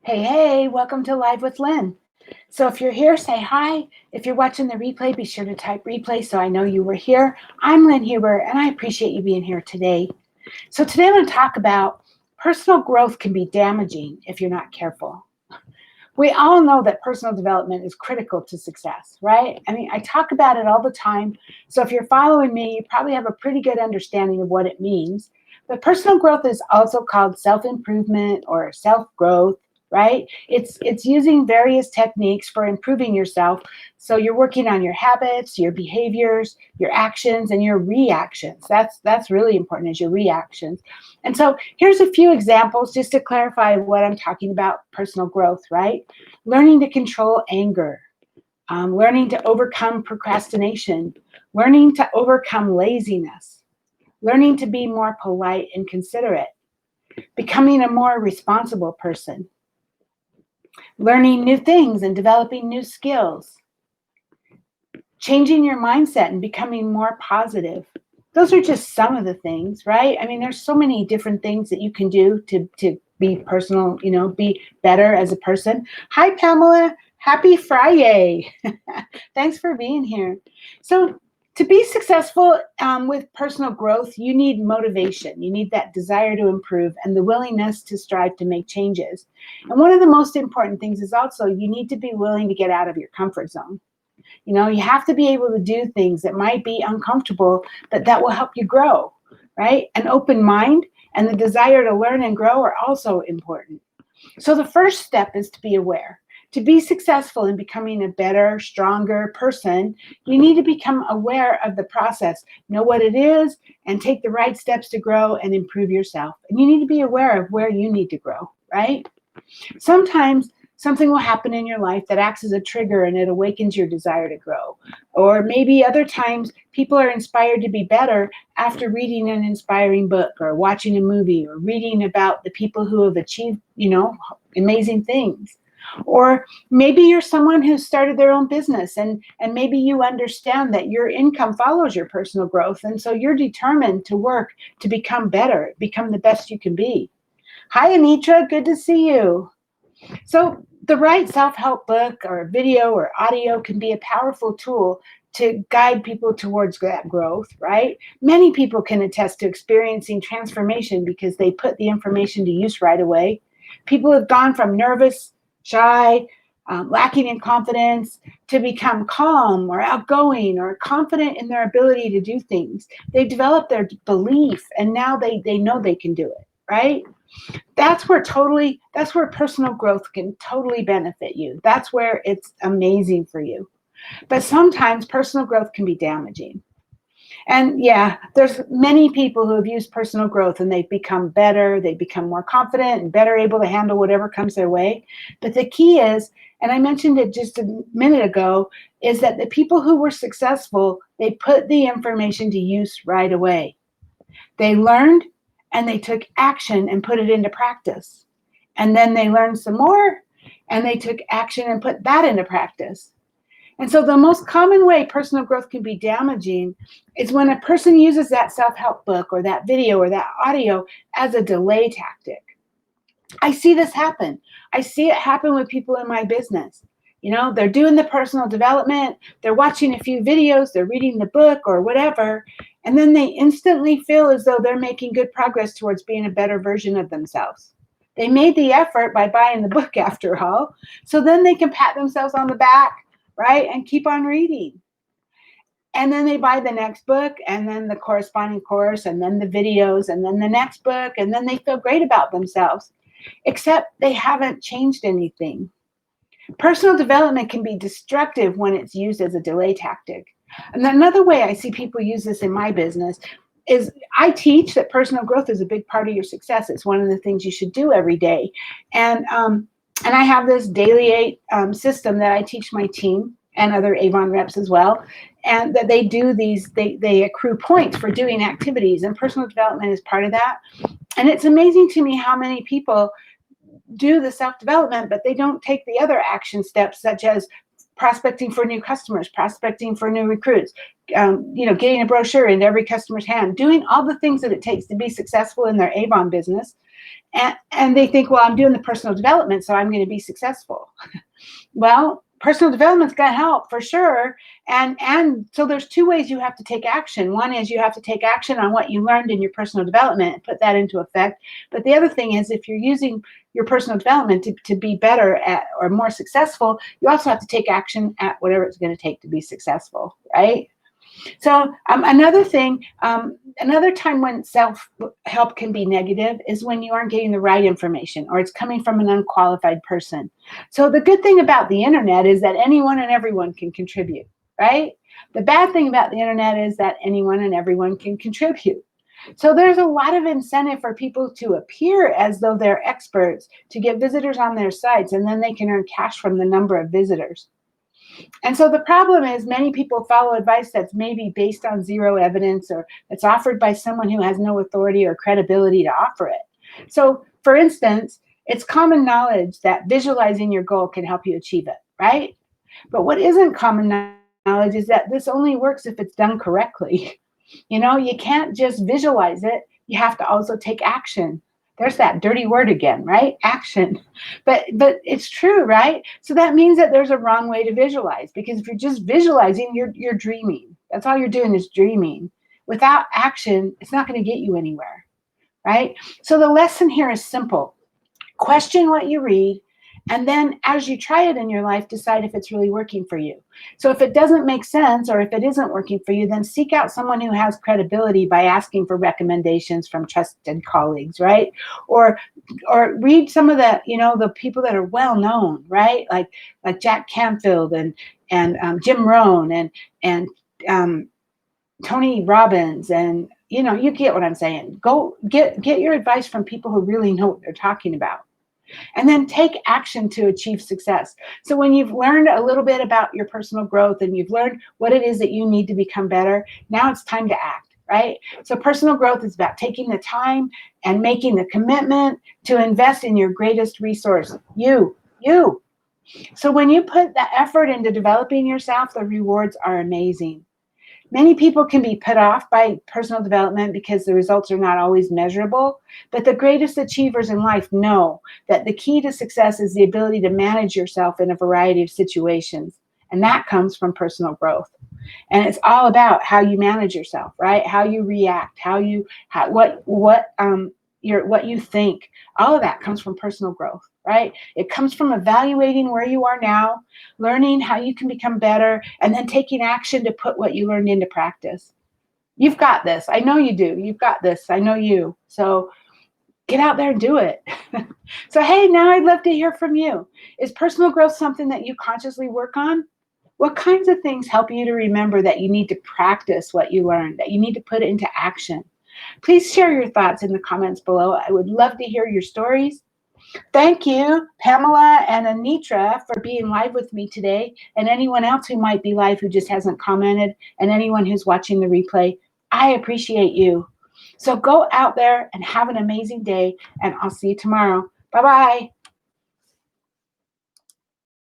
Hey, welcome to Live with Lynn. So if you're here, say hi. If you're watching the replay, be sure to type replay so I know you were here. I'm Lynn Huber, and I appreciate you being here today. So today I'm going to talk about personal growth can be damaging if you're not careful. We all know that personal development is critical to success, right? I mean, I talk about it all the time. So if you're following me, you probably have a pretty good understanding of what it means. But personal growth is also called self-improvement or self-growth, right? It's using various techniques for improving yourself. So you're working on your habits, your behaviors, your actions, and your reactions. That's really important, is your reactions. And so here's a few examples just to clarify what I'm talking about personal growth, right? Learning to control anger, learning to overcome procrastination, learning to overcome laziness, learning to be more polite and considerate, becoming a more responsible person, learning new things and developing new skills, changing your mindset and becoming more positive. Those are just some of the things, right? I mean, there's so many different things that you can do to be personal, be better as a person. Hi, Pamela. Happy Friday. Thanks for being here. So to be successful with personal growth, you need motivation. You need that desire to improve and the willingness to strive to make changes. And one of the most important things is also you need to be willing to get out of your comfort zone. You have to be able to do things that might be uncomfortable, but that will help you grow, right? An open mind and the desire to learn and grow are also important. So the first step is to be aware. To be successful in becoming a better, stronger person, you need to become aware of the process, know what it is, and take the right steps to grow and improve yourself. And you need to be aware of where you need to grow, right? Sometimes something will happen in your life that acts as a trigger and it awakens your desire to grow. Or maybe other times people are inspired to be better after reading an inspiring book or watching a movie or reading about the people who have achieved, amazing things. Or maybe you're someone who started their own business and maybe you understand that your income follows your personal growth. And so you're determined to work to become better, become the best you can be. Hi, Anitra. Good to see you. So the right self-help book or video or audio can be a powerful tool to guide people towards that growth, right? Many people can attest to experiencing transformation because they put the information to use right away. People have gone from nervous, shy, lacking in confidence to become calm or outgoing or confident in their ability to do things. They've developed their belief and now they know they can do it, right? That's where personal growth can totally benefit you. That's where it's amazing for you. But sometimes personal growth can be damaging. And yeah, there's many people who have used personal growth and they've become better, they become more confident and better able to handle whatever comes their way. But the key is, and I mentioned it just a minute ago, is that the people who were successful, they put the information to use right away. They learned and they took action and put it into practice. And then they learned some more and they took action and put that into practice. And so the most common way personal growth can be damaging is when a person uses that self-help book or that video or that audio as a delay tactic. I see this happen. I see it happen with people in my business. They're doing the personal development, they're watching a few videos, they're reading the book or whatever, and then they instantly feel as though they're making good progress towards being a better version of themselves. They made the effort by buying the book after all, so then they can pat themselves on the back, right, and keep on reading. And then they buy the next book and then the corresponding course and then the videos and then the next book, and then they feel great about themselves, except they haven't changed anything. Personal development can be destructive when it's used as a delay tactic. And another way I see people use this in my business is I teach that personal growth is a big part of your success. It's one of the things you should do every day. And I have this daily 8 system that I teach my team and other Avon reps as well. And that they do these, they accrue points for doing activities, and personal development is part of that. And it's amazing to me how many people do the self-development, but they don't take the other action steps, such as prospecting for new customers, prospecting for new recruits, getting a brochure into every customer's hand, doing all the things that it takes to be successful in their Avon business. And they think, well, I'm doing the personal development, so I'm going to be successful. Well, personal development's going to help for sure. And so there's two ways you have to take action. One is you have to take action on what you learned in your personal development and put that into effect. But the other thing is, if you're using your personal development to be better at or more successful, you also have to take action at whatever it's going to take to be successful, right? So another thing, another time when self-help can be negative is when you aren't getting the right information or it's coming from an unqualified person. So the good thing about the internet is that anyone and everyone can contribute, right? The bad thing about the internet is that anyone and everyone can contribute. So there's a lot of incentive for people to appear as though they're experts to get visitors on their sites, and then they can earn cash from the number of visitors. And so the problem is many people follow advice that's maybe based on zero evidence or it's offered by someone who has no authority or credibility to offer it. So for instance, it's common knowledge that visualizing your goal can help you achieve it, right? But what isn't common knowledge is that this only works if it's done correctly. You know, you can't just visualize it. You have to also take action. There's that dirty word again, right? Action. But it's true, right? So that means that there's a wrong way to visualize, because if you're just visualizing, you're dreaming. That's all you're doing is dreaming. Without action, it's not going to get you anywhere, right? So the lesson here is simple. Question what you read, and then as you try it in your life, decide if it's really working for you. So if it doesn't make sense or if it isn't working for you, then seek out someone who has credibility by asking for recommendations from trusted colleagues, right? Or read some of the, the people that are well known, right? Like Jack Canfield and Jim Rohn and Tony Robbins, and you get what I'm saying. Go get your advice from people who really know what they're talking about. And then take action to achieve success. So when you've learned a little bit about your personal growth and you've learned what it is that you need to become better, now it's time to act, right? So personal growth is about taking the time and making the commitment to invest in your greatest resource, you. So when you put the effort into developing yourself, the rewards are amazing. Many people can be put off by personal development because the results are not always measurable, but the greatest achievers in life know that the key to success is the ability to manage yourself in a variety of situations, and that comes from personal growth. And it's all about how you manage yourself, right? How you react, what you think. All of that comes from personal growth, right? It comes from evaluating where you are now, learning how you can become better, and then taking action to put what you learned into practice. You've got this. I know you do. You've got this. I know you. So get out there and do it. So, hey, now I'd love to hear from you. Is personal growth something that you consciously work on? What kinds of things help you to remember that you need to practice what you learned, that you need to put it into action? Please share your thoughts in the comments below. I would love to hear your stories. Thank you, Pamela and Anitra, for being live with me today, and anyone else who might be live who just hasn't commented, and anyone who's watching the replay. I appreciate you. So go out there and have an amazing day, and I'll see you tomorrow. Bye-bye.